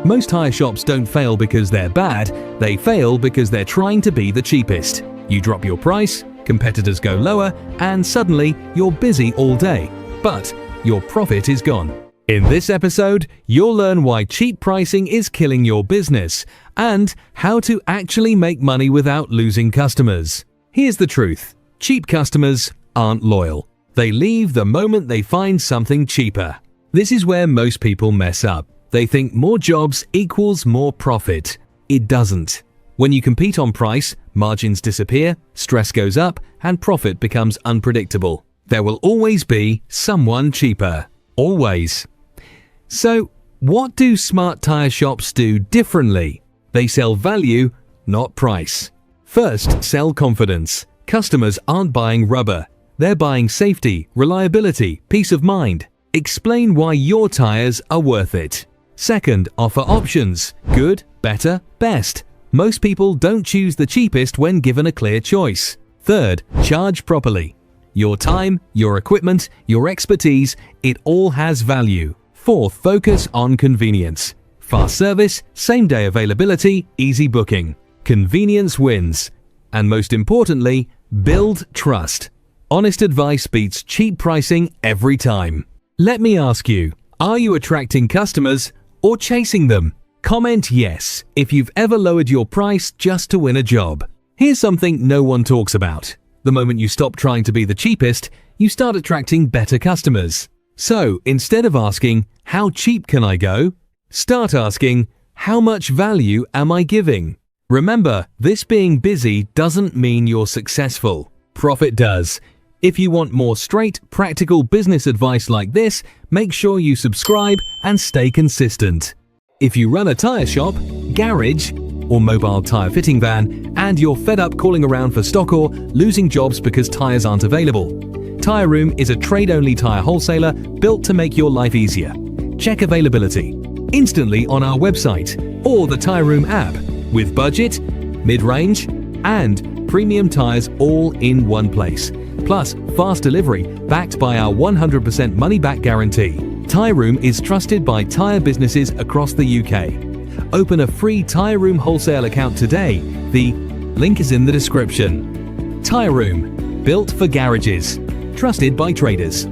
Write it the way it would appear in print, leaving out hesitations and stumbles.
Most tyre shops don't fail because they're bad, they fail because they're trying to be the cheapest. You drop your price, competitors go lower, and suddenly you're busy all day, but your profit is gone. In this episode, you'll learn why cheap pricing is killing your business and how to actually make money without losing customers. Here's the truth: cheap customers aren't loyal. They leave the moment they find something cheaper. This is where most people mess up. They think more jobs equals more profit. It doesn't. When you compete on price, margins disappear, stress goes up, and profit becomes unpredictable. There will always be someone cheaper. Always. So, what do smart tyre shops do differently? They sell value, not price. First, sell confidence. Customers aren't buying rubber. They're buying safety, reliability, peace of mind. Explain why your tyres are worth it. Second, offer options: good, better, best. Most people don't choose the cheapest when given a clear choice. Third, charge properly. Your time, your equipment, your expertise, it all has value. Fourth, focus on convenience. Fast service, same-day availability, easy booking. Convenience wins. And most importantly, build trust. Honest advice beats cheap pricing every time. Let me ask you, are you attracting customers or chasing them? Comment yes if you've ever lowered your price just to win a job. Here's something no one talks about. The moment you stop trying to be the cheapest, you start attracting better customers. So instead of asking, how cheap can I go? Start asking, how much value am I giving? Remember, this being busy doesn't mean you're successful. Profit does. If you want more straight, practical business advice like this, make sure you subscribe and stay consistent. If you run a tyre shop, garage, or mobile tyre fitting van, and you're fed up calling around for stock or losing jobs because tyres aren't available, TyreRoom is a trade-only tyre wholesaler built to make your life easier. Check availability instantly on our website or the TyreRoom app, with budget, mid-range, and premium tyres all in one place. Plus, fast delivery backed by our 100% money-back guarantee. TyreRoom is trusted by tyre businesses across the UK. Open a free TyreRoom wholesale account today. The link is in the description. TyreRoom, built for garages, trusted by traders.